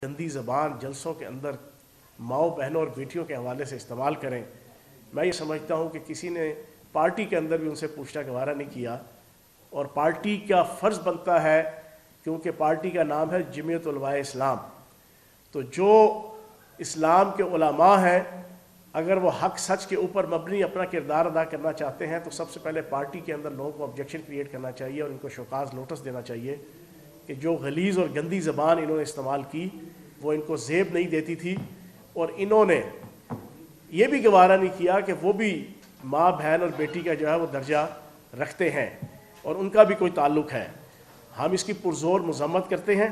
گندی زبان جلسوں کے اندر ماؤں بہنوں اور بیٹیوں کے حوالے سے استعمال کریں. میں یہ سمجھتا ہوں کہ کسی نے پارٹی کے اندر بھی ان سے پوچھنا گوارا نہیں کیا، اور پارٹی کا فرض بنتا ہے، کیونکہ پارٹی کا نام ہے جمعیت علماء اسلام، تو جو اسلام کے علماء ہیں اگر وہ حق سچ کے اوپر مبنی اپنا کردار ادا کرنا چاہتے ہیں تو سب سے پہلے پارٹی کے اندر لوگوں کو آبجیکشن کریٹ کرنا چاہیے اور ان کو شوکاز نوٹس دینا چاہیے کہ جو غلیظ اور گندی زبان انہوں نے استعمال کی وہ ان کو زیب نہیں دیتی تھی، اور انہوں نے یہ بھی گوارا نہیں کیا کہ وہ بھی ماں بہن اور بیٹی کا جو ہے وہ درجہ رکھتے ہیں اور ان کا بھی کوئی تعلق ہے. ہم اس کی پرزور مذمت کرتے ہیں،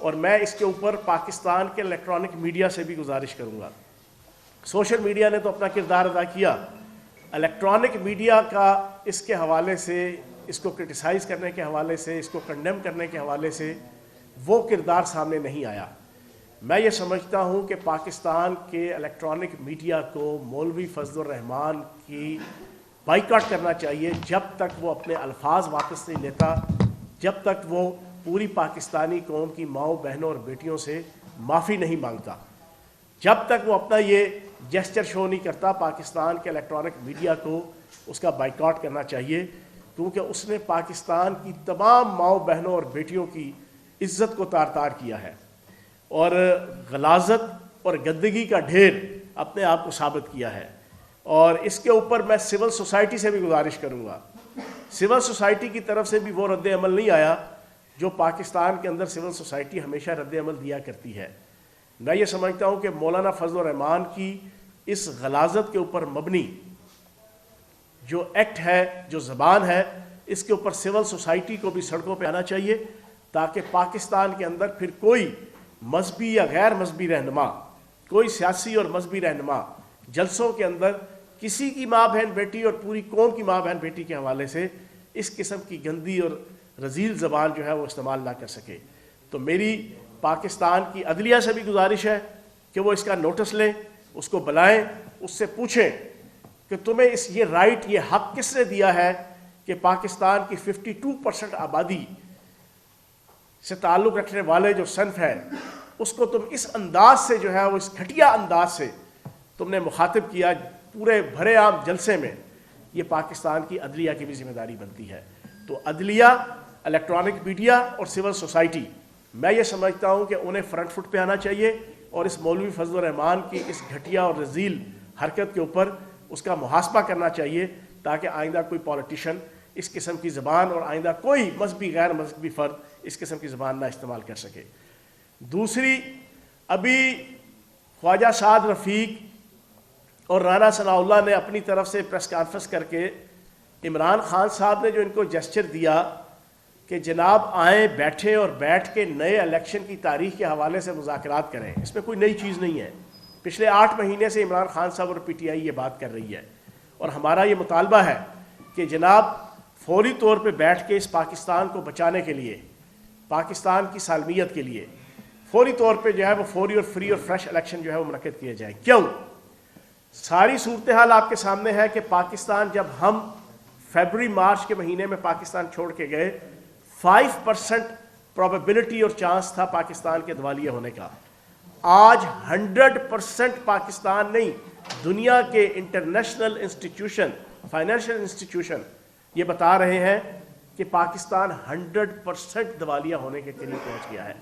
اور میں اس کے اوپر پاکستان کے الیکٹرانک میڈیا سے بھی گزارش کروں گا. سوشل میڈیا نے تو اپنا کردار ادا کیا، الیکٹرانک میڈیا کا اس کے حوالے سے، اس کو کرٹیسائز کرنے کے حوالے سے، اس کو کنڈیم کرنے کے حوالے سے وہ کردار سامنے نہیں آیا. میں یہ سمجھتا ہوں کہ پاکستان کے الیکٹرانک میڈیا کو مولوی فضل الرحمان کی بائیکاٹ کرنا چاہیے جب تک وہ اپنے الفاظ واپس نہیں لیتا، جب تک وہ پوری پاکستانی قوم کی ماؤں بہنوں اور بیٹیوں سے معافی نہیں مانگتا، جب تک وہ اپنا یہ جیسچر شو نہیں کرتا. پاکستان کے الیکٹرانک میڈیا کو اس کا بائیکاٹ کرنا چاہیے، کیونکہ اس نے پاکستان کی تمام ماؤں بہنوں اور بیٹیوں کی عزت کو تار تار کیا ہے اور غلاظت اور گندگی کا ڈھیر اپنے آپ کو ثابت کیا ہے. اور اس کے اوپر میں سول سوسائٹی سے بھی گزارش کروں گا. سول سوسائٹی کی طرف سے بھی وہ رد عمل نہیں آیا جو پاکستان کے اندر سول سوسائٹی ہمیشہ رد عمل دیا کرتی ہے. میں یہ سمجھتا ہوں کہ مولانا فضل الرحمان کی اس غلاظت کے اوپر مبنی جو ایکٹ ہے، جو زبان ہے، اس کے اوپر سول سوسائٹی کو بھی سڑکوں پہ آنا چاہیے، تاکہ پاکستان کے اندر پھر کوئی مذہبی یا غیر مذہبی رہنما، کوئی سیاسی اور مذہبی رہنما جلسوں کے اندر کسی کی ماں بہن بیٹی اور پوری قوم کی ماں بہن بیٹی کے حوالے سے اس قسم کی گندی اور رذیل زبان جو ہے وہ استعمال نہ کر سکے. تو میری پاکستان کی عدلیہ سے بھی گزارش ہے کہ وہ اس کا نوٹس لیں، اس کو بلائیں، اس سے پوچھیں کہ تمہیں یہ رائٹ، یہ حق کس نے دیا ہے کہ پاکستان کی 52% آبادی سے تعلق رکھنے والے جو صنف ہے اس کو تم اس انداز سے جو ہے وہ اس گھٹیا انداز سے تم نے مخاطب کیا پورے بھرے عام جلسے میں. یہ پاکستان کی عدلیہ کی بھی ذمہ داری بنتی ہے. تو عدلیہ، الیکٹرانک میڈیا اور سول سوسائٹی، میں یہ سمجھتا ہوں کہ انہیں فرنٹ فٹ پہ آنا چاہیے اور اس مولوی فضل الرحمان کی اس گھٹیا اور رذیل حرکت کے اوپر اس کا محاسبہ کرنا چاہیے، تاکہ آئندہ کوئی پولیٹیشین اس قسم کی زبان اور آئندہ کوئی مذہبی غیر مذہبی فرد اس قسم کی زبان نہ استعمال کر سکے. دوسری، ابھی خواجہ سعد رفیق اور رانا ثناء اللہ نے اپنی طرف سے پریس کانفرنس کر کے عمران خان صاحب نے جو ان کو جسچر دیا کہ جناب آئیں، بیٹھیں اور بیٹھ کے نئے الیکشن کی تاریخ کے حوالے سے مذاکرات کریں، اس میں کوئی نئی چیز نہیں ہے. پچھلے 8 مہینے سے عمران خان صاحب اور پی ٹی آئی یہ بات کر رہی ہے، اور ہمارا یہ مطالبہ ہے کہ جناب فوری طور پہ بیٹھ کے اس پاکستان کو بچانے کے لیے، پاکستان کی سالمیت کے لیے فوری طور پہ جو ہے وہ فوری اور فری اور فریش الیکشن جو ہے وہ منعقد کیے جائیں. کیوں؟ ساری صورتحال آپ کے سامنے ہے کہ پاکستان، جب ہم فیبروری مارچ کے مہینے میں پاکستان چھوڑ کے گئے، 5% پروبیبلٹی اور چانس تھا پاکستان کے دیوالیہ ہونے کا. آج 100% پاکستان نہیں، دنیا کے انٹرنیشنل انسٹیٹیوشن، فائنینشیل انسٹیٹیوشن یہ بتا رہے ہیں کہ پاکستان 100% دیوالیہ ہونے کے قریب پہنچ گیا ہے.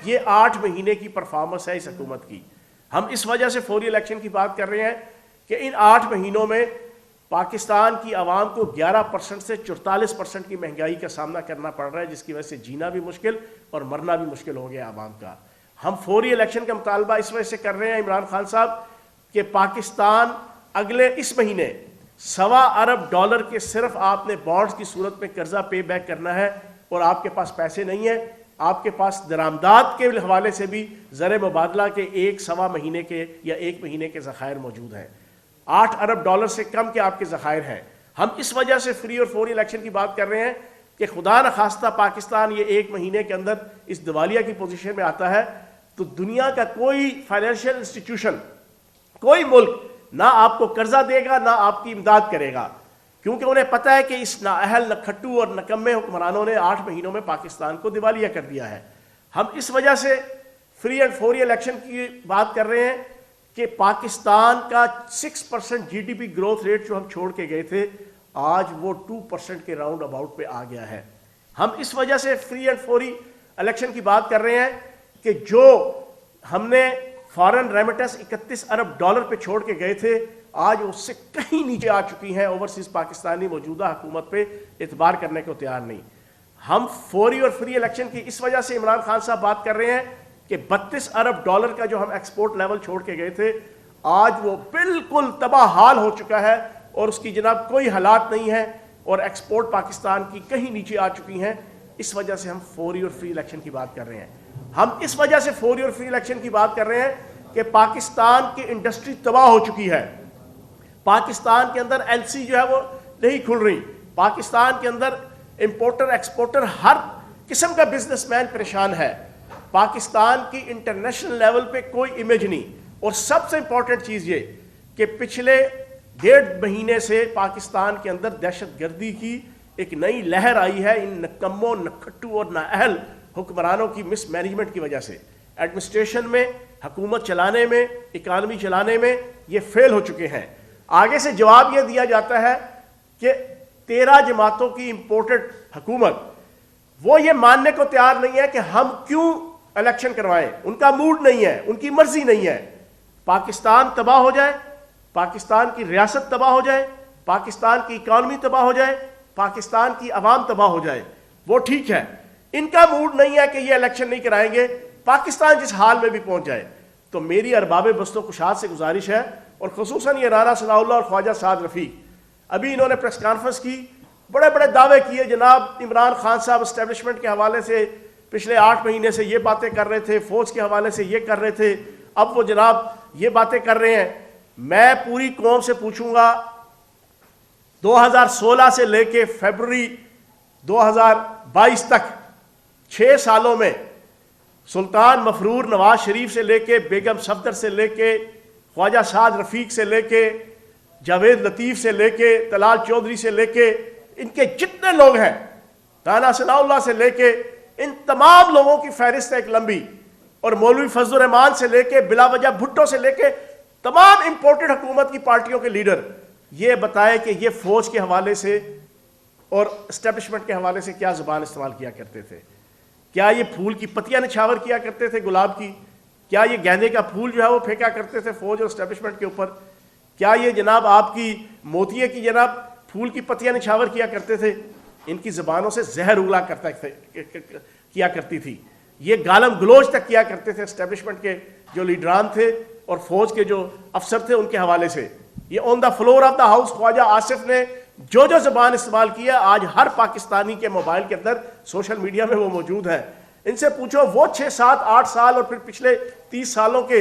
یہ 8 مہینے کی پرفارمنس ہے اس حکومت کی. ہم اس وجہ سے فوری الیکشن کی بات کر رہے ہیں کہ ان 8 مہینوں میں پاکستان کی عوام کو 11% سے 44% کی مہنگائی کا سامنا کرنا پڑ رہا ہے، جس کی وجہ سے جینا بھی مشکل اور مرنا بھی مشکل ہو گیا عوام کا. ہم فوری الیکشن کا مطالبہ اس وجہ سے کر رہے ہیں عمران خان صاحب کہ پاکستان اگلے اس مہینے $1.25 ارب کے صرف آپ نے بانڈز کی صورت میں قرضہ پے بیک کرنا ہے، اور آپ کے پاس پیسے نہیں ہیں. آپ کے پاس درآمدات کے حوالے سے بھی زر مبادلہ کے 1.25 مہینے کے یا 1 مہینے کے ذخائر موجود ہیں. $8 ارب سے کم کے آپ کے ذخائر ہیں. ہم اس وجہ سے فری اور فوری الیکشن کی بات کر رہے ہیں کہ خدا نخواستہ پاکستان یہ 1 مہینے کے اندر اس دیوالیہ کی پوزیشن میں آتا ہے تو دنیا کا کوئی فائنینشیل انسٹیٹیوشن، کوئی ملک نہ آپ کو قرضہ دے گا، نہ آپ کی امداد کرے گا، کیونکہ انہیں پتہ ہے کہ اس نااہل، نکھٹو اور نکمے حکمرانوں نے 8 مہینوں میں پاکستان کو دیوالیہ کر دیا ہے. ہم اس وجہ سے فری اینڈ فوری الیکشن کی بات کر رہے ہیں کہ پاکستان کا 6% G D P growth rate جو ہم چھوڑ کے گئے تھے آج وہ 2% کے راؤنڈ اباؤٹ پہ آ گیا ہے. ہم اس وجہ سے فری اینڈ فوری الیکشن کی بات کر رہے ہیں کہ جو ہم نے فارن ریمیٹنس 31 ارب ڈالر پہ چھوڑ کے گئے تھے آج اس سے کہیں نیچے آ چکی ہیں. اوورسیز پاکستانی موجودہ حکومت پہ اعتبار کرنے کو تیار نہیں. ہم فوری اور فری الیکشن کی اس وجہ سے عمران خان صاحب بات کر رہے ہیں کہ 32 ارب ڈالر کا جو ہم ایکسپورٹ لیول چھوڑ کے گئے تھے آج وہ بالکل تباہ حال ہو چکا ہے اور اس کی جناب کوئی حالات نہیں ہے اور ایکسپورٹ پاکستان کی کہیں نیچے آ چکی ہیں. اس وجہ سے ہم فوری اور فری الیکشن کی بات کر رہے ہیں. ہم اس وجہ سے فوری اور فری الیکشن کی بات کر رہے ہیں کہ پاکستان کی انڈسٹری تباہ ہو چکی ہے. پاکستان کے اندر ایل سی جو ہے وہ نہیں کھل رہی. پاکستان کے اندر امپورٹر ایکسپورٹر ہر قسم کا بزنس مین پریشان ہے. پاکستان کی انٹرنیشنل لیول پہ کوئی امیج نہیں. اور سب سے امپورٹنٹ چیز یہ کہ پچھلے 1.5 مہینے سے پاکستان کے اندر دہشت گردی کی ایک نئی لہر آئی ہے ان نکموں نکھٹو اور نااہل حکمرانوں کی مس مینجمنٹ کی وجہ سے. ایڈمنسٹریشن میں، حکومت چلانے میں، اکانومی چلانے میں یہ فیل ہو چکے ہیں. آگے سے جواب یہ دیا جاتا ہے کہ 13 جماعتوں کی امپورٹڈ حکومت وہ یہ ماننے کو تیار نہیں ہے کہ ہم کیوں الیکشن کروائیں. ان کا موڈ نہیں ہے، ان کی مرضی نہیں ہے. پاکستان تباہ ہو جائے، پاکستان کی ریاست تباہ ہو جائے، پاکستان کی اکانومی تباہ ہو جائے، پاکستان کی عوام تباہ ہو جائے، وہ ٹھیک ہے. ان کا موڈ نہیں ہے کہ یہ الیکشن نہیں کرائیں گے پاکستان جس حال میں بھی پہنچ جائے. تو میری ارباب بست و کشاد سے گزارش ہے اور خصوصاً یہ رانا ثناء اللہ اور خواجہ سعد رفیق ابھی انہوں نے پریس کانفرنس کی، بڑے بڑے دعوے کیے. جناب عمران خان صاحب اسٹیبلشمنٹ کے حوالے سے پچھلے 8 مہینے سے یہ باتیں کر رہے تھے، فوج کے حوالے سے یہ کر رہے تھے، اب وہ جناب یہ باتیں کر رہے ہیں. میں پوری قوم سے پوچھوں گا 2016 سے لے کے فیبروری 2022 تک 6 سالوں میں سلطان مفرور نواز شریف سے لے کے بیگم صفدر سے لے کے خواجہ سعد رفیق سے لے کے جاوید لطیف سے لے کے طلال چودھری سے لے کے ان کے جتنے لوگ ہیں، رانا ثناء اللہ سے لے کے ان تمام لوگوں کی فہرست ہے ایک لمبی، اور مولوی فضل الرحمان سے لے کے بلا وجہ بھٹو سے لے کے تمام امپورٹڈ حکومت کی پارٹیوں کے لیڈر یہ بتائے کہ یہ فوج کے حوالے سے اور اسٹیبلشمنٹ کے حوالے سے کیا زبان استعمال کیا کرتے تھے. کیا یہ پھول کی پتیاں نچھاور کیا کرتے تھے گلاب کی؟ کیا یہ گیندے کا پھول جو ہے وہ پھینکا کرتے تھے فوج اور اسٹیبلشمنٹ کے اوپر؟ کیا یہ جناب آپ کی موتیے کی جناب پھول کی پتیاں نچھاور کیا کرتے تھے؟ ان کی زبانوں سے زہر اگلا کیا کرتی تھی. یہ گالم گلوچ تک کیا کرتے تھے اسٹیبلشمنٹ کے جو لیڈران تھے اور فوج کے جو افسر تھے ان کے حوالے سے. یہ on the floor of the house Khawaja Asif نے جو زبان استعمال کیا آج ہر پاکستانی کے موبائل کے اندر سوشل میڈیا میں وہ موجود ہے. ان سے پوچھو وہ 6 7 8 سال اور پھر پچھلے 30 سالوں کے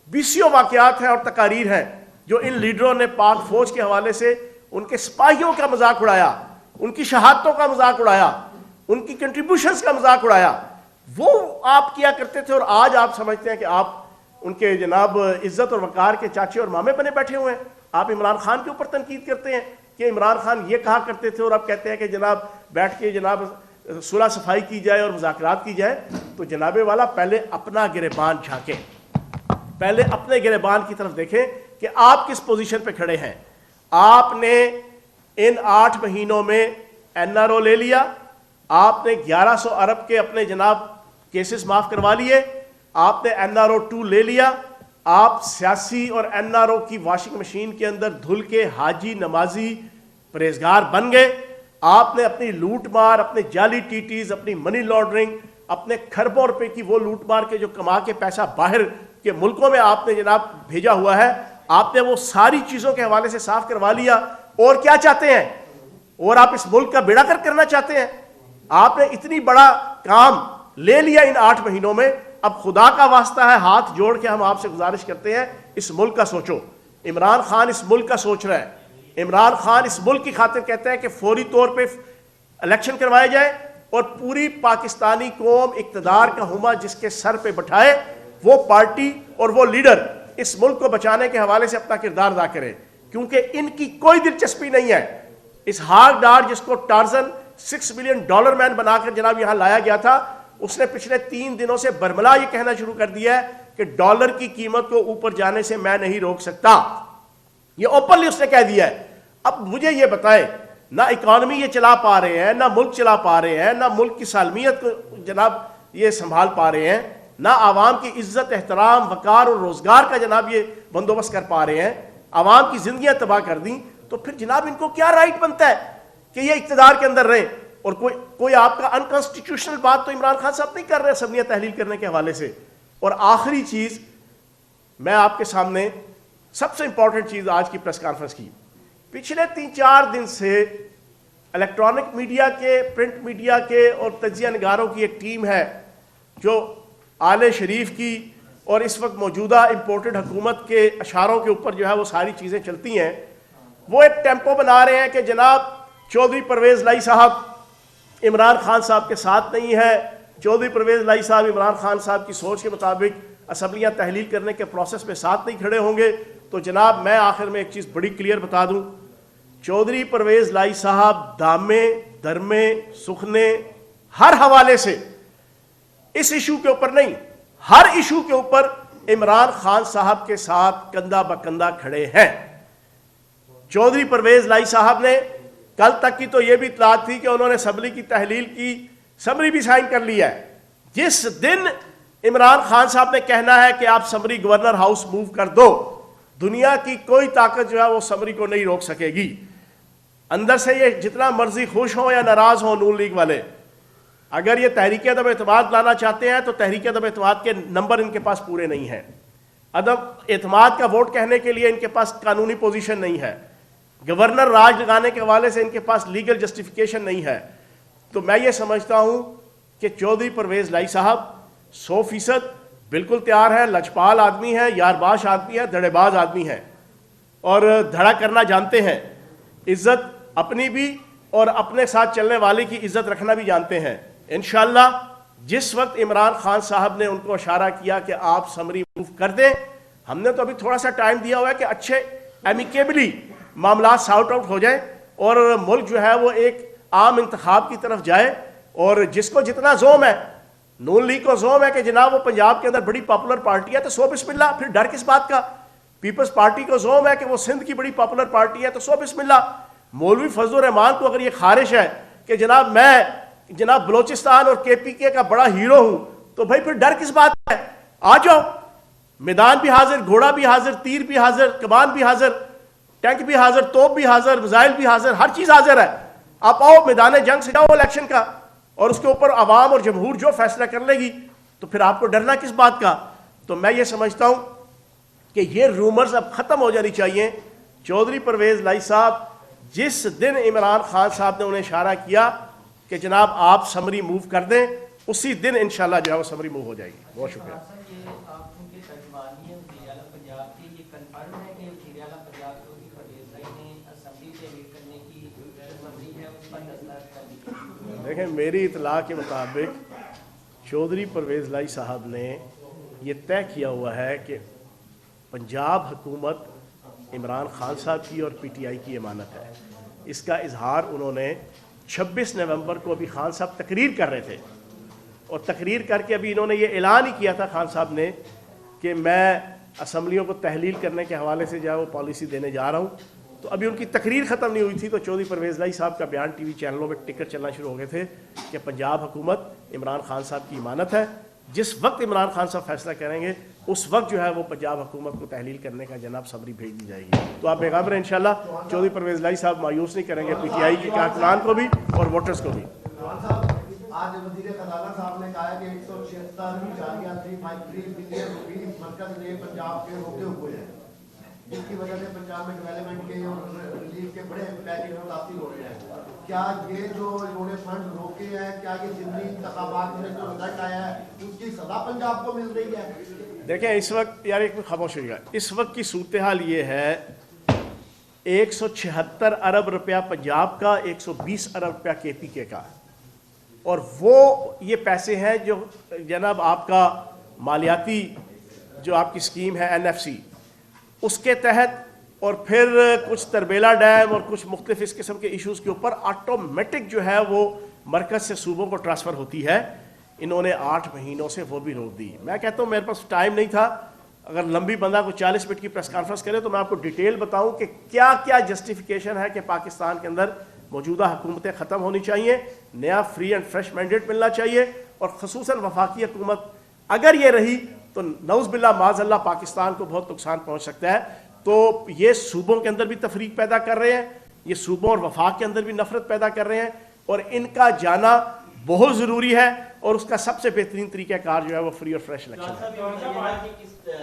20 واقعات ہیں اور تقاریر ہیں جو ان لیڈروں نے پاک فوج کے حوالے سے ان کے سپاہیوں کا مذاق اڑایا، ان کی شہادتوں کا مذاق اڑایا، ان کی کنٹریبیوشنز کا مذاق اڑایا. وہ آپ کیا کرتے تھے اور آج آپ سمجھتے ہیں کہ آپ ان کے جناب عزت اور وقار کے چاچے اور مامے بنے بیٹھے ہوئے ہیں. آپ عمران خان کے اوپر تنقید کرتے ہیں کہ عمران خان یہ کہا کرتے تھے اور آپ کہتے ہیں کہ جناب بیٹھ کے جناب صلح صفائی کی جائے اور مذاکرات کی جائے. تو جناب والا پہلے اپنا گریبان جھانکیں، پہلے اپنے گریبان کی طرف دیکھیں کہ آپ کس پوزیشن پہ کھڑے ہیں. آپ نے ان 8 مہینوں میں این آر او لے لیا، آپ نے 1100 ارب کے اپنے جناب کیسز معاف کروا لیے، آپ نے این آر او 2 لے لیا، آپ سیاسی اور این آر او کی واشنگ مشین کے اندر دھل کے حاجی نمازی پرہیزگار بن گئے. آپ نے اپنی لوٹ مار، اپنے جعلی ٹی ٹیز، اپنی منی لانڈرنگ، اپنے کھربوں روپے کی وہ لوٹ مار کے جو کما کے پیسہ باہر کے ملکوں میں آپ نے جناب بھیجا ہوا ہے، آپ نے وہ ساری چیزوں کے حوالے سے صاف کروا لیا. اور کیا چاہتے ہیں؟ اور آپ اس ملک کا بیڑا کر کرنا چاہتے ہیں؟ آپ نے اتنی بڑا کام لے لیا ان 8 مہینوں میں. اب خدا کا واسطہ ہے ہاتھ جوڑ کے ہم آپ سے گزارش کرتے ہیں اس ملک کا سوچو. عمران خان اس ملک کا سوچ رہا ہے. عمران خان اس ملک کی خاطر کہتا ہے کہ فوری طور پہ الیکشن کروائے جائے اور پوری پاکستانی قوم اقتدار کا ہما جس کے سر پہ بٹھائے وہ پارٹی اور وہ لیڈر اس ملک کو بچانے کے حوالے سے اپنا کردار ادا کرے. کیونکہ ان کی کوئی دلچسپی نہیں ہے اس ہاگ ڈار جس کو ٹارزن $6 بلین مین بنا کر جناب یہاں لایا گیا تھا. اس نے پچھلے 3 دنوں سے برملا یہ کہنا شروع کر دیا ہے کہ ڈالر کی قیمت کو اوپر جانے سے میں نہیں روک سکتا. یہ اوپنلی اس نے کہہ دیا ہے. اب مجھے یہ بتائیں, نہ اکانومی یہ چلا پا رہے ہیں, نہ ملک چلا پا رہے ہیں, نہ ملک کی سالمیت کو جناب یہ سنبھال پا رہے ہیں, نہ عوام کی عزت, احترام, وقار اور روزگار کا جناب یہ بندوبست کر پا رہے ہیں, عوام کی زندگیاں تباہ کر دیں, تو پھر جناب ان کو کیا رائٹ بنتا ہے کہ یہ اقتدار کے اندر رہیں؟ اور کوئی آپ کا انکانسٹیٹیوشنل بات تو عمران خان صاحب نہیں کر رہے اسمبلیاں تحلیل کرنے کے حوالے سے. اور آخری چیز میں آپ کے سامنے سب سے امپورٹنٹ چیز آج کی پریس کانفرنس کی, پچھلے 3-4 دن سے الیکٹرانک میڈیا کے, پرنٹ میڈیا کے اور تجزیہ نگاروں کی ایک ٹیم ہے جو آل شریف کی اور اس وقت موجودہ امپورٹڈ حکومت کے اشاروں کے اوپر جو ہے وہ ساری چیزیں چلتی ہیں. وہ ایک ٹیمپو بنا رہے ہیں کہ جناب چودھری پرویز لائی صاحب عمران خان صاحب کے ساتھ نہیں ہے, چودھری پرویز لائی صاحب عمران خان صاحب کی سوچ کے مطابق اسمبلیاں تحلیل کرنے کے پروسیس میں ساتھ نہیں کھڑے ہوں گے. تو جناب میں آخر میں ایک چیز بڑی کلیئر بتا دوں, چودھری پرویز لائی صاحب دامے درمے سکھنے ہر حوالے سے اس ایشو کے اوپر نہیں, ہر ایشو کے اوپر عمران خان صاحب کے ساتھ کندھا بکندھا کھڑے ہیں. چودھری پرویز لائی صاحب نے کل تک کی تو یہ بھی اطلاع تھی کہ انہوں نے اسمبلی کی تحلیل کی سمری بھی سائن کر لیا ہے. جس دن عمران خان صاحب نے کہنا ہے کہ آپ سمری گورنر ہاؤس موو کر دو, دنیا کی کوئی طاقت جو ہے وہ سمری کو نہیں روک سکے گی. اندر سے یہ جتنا مرضی خوش ہوں یا ناراض ہوں نون لیگ والے, اگر یہ تحریک عدم اعتماد لانا چاہتے ہیں تو تحریک عدم اعتماد کے نمبر ان کے پاس پورے نہیں ہیں. عدم اعتماد کا ووٹ کہنے کے لیے ان کے پاس قانونی پوزیشن نہیں ہے, گورنر راج لگانے کے حوالے سے ان کے پاس لیگل جسٹیفیکیشن نہیں ہے. تو میں یہ سمجھتا ہوں کہ چودھری پرویز لائی صاحب 100% بالکل تیار ہے, لچپال آدمی ہے, یارباش آدمی ہے, دھڑے باز آدمی ہے اور دھڑا کرنا جانتے ہیں, عزت اپنی بھی اور اپنے ساتھ چلنے والے کی عزت رکھنا بھی جانتے ہیں. انشاءاللہ جس وقت عمران خان صاحب نے ان کو اشارہ کیا کہ آپ سمری موو کر دیں, ہم نے تو ابھی تھوڑا سا ٹائم دیا ہوا ہے کہ اچھے ایمیکیبلی معاملات سارٹ آؤٹ ہو جائیں اور ملک جو ہے وہ ایک عام انتخاب کی طرف جائے. اور جس کو جتنا زوم ہے, نون لیگ کو زوم ہے کہ جناب وہ پنجاب کے اندر بڑی پاپولر پارٹی ہے تو سو بسم اللہ, پھر ڈر کس بات کا. پیپلز پارٹی کو زوم ہے کہ وہ سندھ کی بڑی پاپولر پارٹی ہے تو سو بسم اللہ. مولوی فضل الرحمان کو اگر یہ خارش ہے کہ جناب میں جناب بلوچستان اور کے پی کے کا بڑا ہیرو ہوں تو بھائی پھر ڈر کس بات کا ہے, آ جاؤ, میدان بھی حاضر, گھوڑا بھی حاضر, تیر بھی حاضر, کمان بھی حاضر, ٹینک بھی حاضر, توپ بھی حاضر, میزائل بھی حاضر, ہر چیز حاضر ہے. آپ آؤ میدان جنگ سے جاؤ الیکشن کا, اور اس کے اوپر عوام اور جمہور جو فیصلہ کر لے گی تو پھر آپ کو ڈرنا کس بات کا. تو میں یہ سمجھتا ہوں کہ یہ رومرز اب ختم ہو جانی چاہیے. چودھری پرویز لائی صاحب جس دن عمران خان صاحب نے انہیں اشارہ کیا کہ جناب آپ سمری موو کر دیں, اسی دن انشاءاللہ جو ہے وہ سمری موو ہو جائے گی. بہت شکریہ. دیکھیں میری اطلاع کے مطابق چودھری پرویز لائی صاحب نے یہ طے کیا ہوا ہے کہ پنجاب حکومت عمران خان صاحب کی اور پی ٹی آئی کی امانت ہے. اس کا اظہار انہوں نے 26 نومبر کو ابھی خان صاحب تقریر کر رہے تھے, اور تقریر کر کے ابھی انہوں نے یہ اعلان ہی کیا تھا خان صاحب نے کہ میں اسمبلیوں کو تحلیل کرنے کے حوالے سے جو ہے وہ پالیسی دینے جا رہا ہوں. تو ابھی ان کی تقریر ختم نہیں ہوئی تھی تو چودھری پرویز لائی صاحب کا بیان ٹی وی چینلوں میں ٹکٹ چلنا شروع ہو گئے تھے کہ پنجاب حکومت عمران خان صاحب کی امانت ہے. جس وقت عمران خان صاحب فیصلہ کریں گے اس وقت جو ہے وہ پنجاب حکومت کو تحلیل کرنے کا جناب سمری بھیج دی جائے گی. تو آپ بیغام رہیں, انشاءاللہ چودھری پرویز لائی صاحب مایوس نہیں کریں گے پی ٹی آئی کے کارکنان کو بھی اور ووٹرز کو بھی. آج وزیر خزانہ صاحب نے کہا کہ 176.353 بلین روپیز مرکز نے پنجاب کے روکے ہوئے ہیں, جس کی وجہ سے پنجاب میں ڈیولپمنٹ کے اور ریلیف کے بڑے پیکیج متاثر ہو رہے ہیں. کیا یہ جو انہوں نے فنڈ روکے ہیں, کیا یہ ضمنی انتخابات میں جو رزلٹ آیا ہے اس کی سزا پنجاب کو مل رہی ہے؟ دیکھیں اس وقت یار ایک خاموش ہوئے گا, اس وقت کی صورتحال یہ ہے 176 ارب روپیہ پنجاب کا, 120 ارب روپیہ کے پی کے کا, اور وہ یہ پیسے ہیں جو جناب آپ کا مالیاتی جو آپ کی اسکیم ہے NFC اس کے تحت, اور پھر کچھ تربیلا ڈیم اور کچھ مختلف اس قسم کے ایشوز کے اوپر آٹومیٹک جو ہے وہ مرکز سے صوبوں کو ٹرانسفر ہوتی ہے. انہوں نے 8 مہینوں سے وہ بھی روک دی. میں کہتا ہوں میرے پاس ٹائم نہیں تھا, اگر لمبی بندہ کو 40 منٹ کی پریس کانفرنس کرے تو میں آپ کو ڈیٹیل بتاؤں کہ کیا کیا جسٹیفیکیشن ہے کہ پاکستان کے اندر موجودہ حکومتیں ختم ہونی چاہیے, نیا فری اینڈ فریش مینڈیٹ ملنا چاہیے, اور خصوصاً وفاقی حکومت اگر یہ رہی تو نعوذ باللہ معاذ اللہ پاکستان کو بہت نقصان پہنچ سکتا ہے. تو یہ صوبوں کے اندر بھی تفریق پیدا کر رہے ہیں, یہ صوبوں اور وفاق کے اندر بھی نفرت پیدا کر رہے ہیں, اور ان کا جانا بہت ضروری ہے, اور اس کا سب سے بہترین طریقہ کار جو ہے وہ فری اور فریش الیکشن ہے.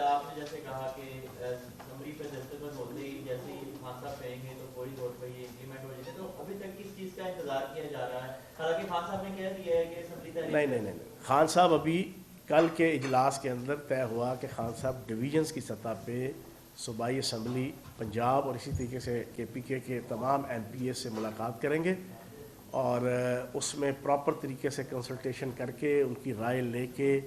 آپ نے جیسے کہا کہ اسمبلی پہ دستخط ہوتے ہی جیسے ہی خان صاحب کہیں گے تو فوری طور پہ یہ امپلیمنٹ ہو جائے گا, تو ابھی تک کس چیز کا انتظار کیا جا رہا ہے؟ حالانکہ خان صاحب نے کہہ دیا ہے کہ اسمبلی نہیں, خان صاحب ابھی کل کے اجلاس کے اندر طے ہوا کہ خان صاحب ڈویژنز کی سطح پہ صوبائی اسمبلی پنجاب اور اسی طریقے سے کے پی کے تمام ایم پی اے سے ملاقات کریں گے, اور اس میں پراپر طریقے سے کنسلٹیشن کر کے ان کی رائے لے کے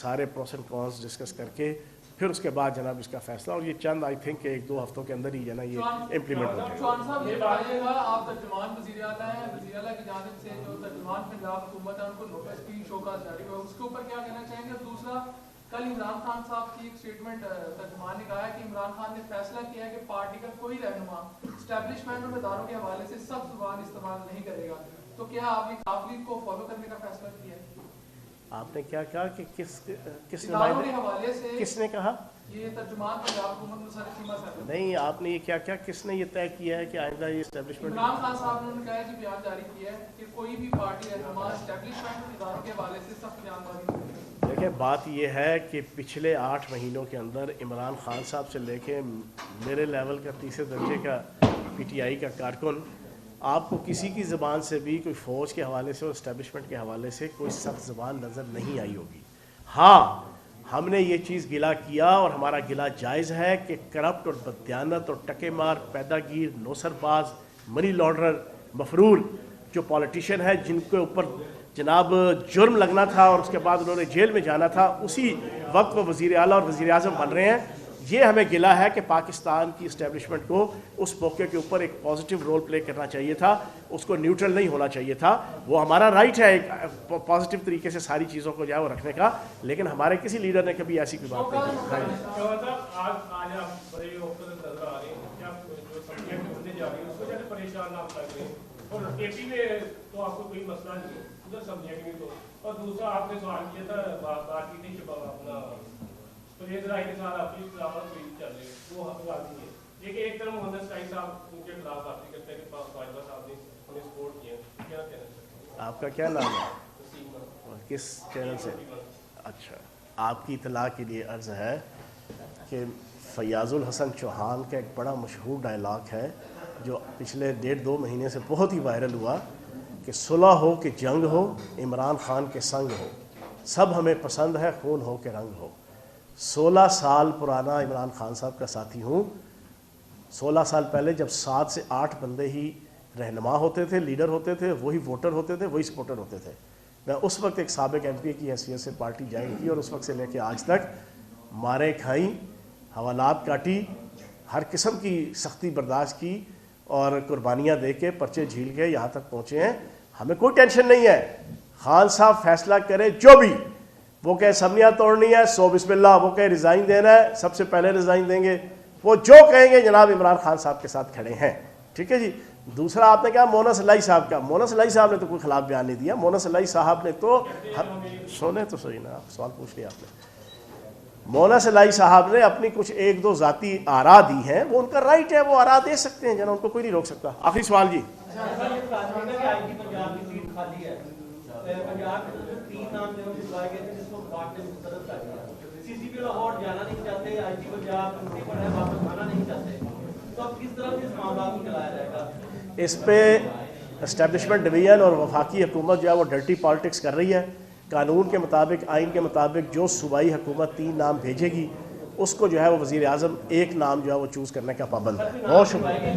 سارے پروس اینڈ کونس ڈسکس کر کے پھر اس کے بعد جناب اس کا فیصلہ, اور یہ چند آئی تھنک کہ 1-2 ہفتوں کے اندر ہی جو ہے نا یہ امپلیمنٹ ہو جائے گا. چوہان صاحب یہ بتائیے گا, آپ ترجمان وزیر اعلیٰ ہیں, وزیر اعلیٰ کی جانب سے جو ترجمان پنجاب حکومت ہے ان کو نوٹس کی شوکاز جاری ہوا, اس کے اوپر کیا کہنا چاہیں گے؟ دوسرا, کل عمران خان صاحب کی ایک اسٹیٹمنٹ ترجمان نے کہا ہے کہ عمران خان نے فیصلہ کیا ہے کہ پارٹی کا کوئی رہنما اسٹیبلشمنٹ اور اداروں کے حوالے سے سخت زبان استعمال نہیں کرے گا, تو کیا آپ نے کافلی کو فالو کرنے کا فیصلہ کیا ہے؟ آپ نے کیا کہا کہ کس اداروں کے حوالے سے کس نے کہا؟ یہ ترجمان پنجاب حکومت مسرت سیما صاحب. نہیں, آپ نے یہ کیا کس نے یہ طے کیا ہے کہ آئندہ یہ اسٹیبلشمنٹ؟ عمران خان صاحب نے کہا ہے کہ بیان جاری کیا ہے کہ کوئی بھی پارٹی رہنما اسٹیبلشمنٹ اور اداروں کے حوالے سے سخت بیان بازی نہیں کرے گا. دیکھیں, بات یہ ہے کہ پچھلے 8 مہینوں کے اندر عمران خان صاحب سے لے کے میرے لیول کا 3 درجے کا پی ٹی آئی کا کارکن, آپ کو کسی کی زبان سے بھی کوئی فوج کے حوالے سے اور اسٹیبلشمنٹ کے حوالے سے کوئی سخت زبان نظر نہیں آئی ہوگی. ہاں, ہم نے یہ چیز گلا کیا اور ہمارا گلا جائز ہے کہ کرپٹ اور بددیانت اور ٹکے مار, پیداگیر, نوسر باز, منی لانڈرر, مفرور جو پالیٹیشین ہے جن کے اوپر جناب جرم لگنا تھا اور اس کے بعد انہوں نے جیل میں جانا تھا, اسی وقت وہ وزیر اعلیٰ اور وزیر اعظم بن رہے ہیں. یہ ہمیں گلا ہے کہ پاکستان کی اسٹیبلشمنٹ کو اس موقع کے اوپر ایک پازیٹیو رول پلے کرنا چاہیے تھا, اس کو نیوٹرل نہیں ہونا چاہیے تھا. وہ ہمارا رائٹ ہے ایک پازیٹیو طریقے سے ساری چیزوں کو جو ہے وہ رکھنے کا, لیکن ہمارے کسی لیڈر نے کبھی ایسی کوئی بات نہیں آپ کا کیا نام ہے, کس چینل سے؟ اچھا, آپ کی اطلاع کے لیے عرض ہے کہ فیاض الحسن چوہان کا ایک بڑا مشہور ڈائلاگ ہے جو پچھلے 1.5-2 مہینے سے بہت ہی وائرل ہوا کہ صلح ہو کہ جنگ ہو, عمران خان کے سنگ ہو, سب ہمیں پسند ہے, خون ہو کہ رنگ ہو. 16 سال پرانا عمران خان صاحب کا ساتھی ہوں. 16 سال پہلے جب 7 سے 8 بندے ہی رہنما ہوتے تھے, لیڈر ہوتے تھے, وہی ووٹر ہوتے تھے, وہی سپورٹر ہوتے تھے. میں اس وقت ایک سابق ایم پی کی حیثیت سے پارٹی جوائن کی اور اس وقت سے لے کے آج تک ماریں کھائیں, حوالات کاٹی, ہر قسم کی سختی برداشت کی اور قربانیاں دے کے پرچے جھیل کے یہاں تک پہنچے ہیں. ہمیں کوئی ٹینشن نہیں ہے, خان صاحب فیصلہ کرے جو بھی, وہ کہے اسمبلیاں توڑنی ہے سو بسم اللہ, وہ کہے ریزائن دینا ہے سب سے پہلے ریزائن دیں گے, وہ جو کہیں گے جناب عمران خان صاحب کے ساتھ کھڑے ہیں. ٹھیک ہے جی. دوسرا آپ نے کہا مونس الہی صاحب کا, مونس الہی صاحب نے تو کوئی خلاف بیان نہیں دیا. مونس الہی صاحب نے تو سونے تو صحیح نا, آپ سوال پوچھ لیا آپ نے. مونس الہی صاحب نے اپنی کچھ 1-2 ذاتی آراء دی ہیں, وہ ان کا رائٹ ہے, وہ آراء دے سکتے ہیں جناب, ان کو کوئی نہیں روک سکتا. آخری سوال جی. اس پہ اسٹیبلشمنٹ ڈویژن اور وفاقی حکومت جو ہے وہ ڈرٹی پالیٹکس کر رہی ہے. قانون کے مطابق, آئین کے مطابق جو صوبائی حکومت 3 نام بھیجے گی اس کو جو ہے وہ وزیر اعظم 1 نام جو ہے وہ چوز کرنے کا پابند ہے. بہت شکریہ.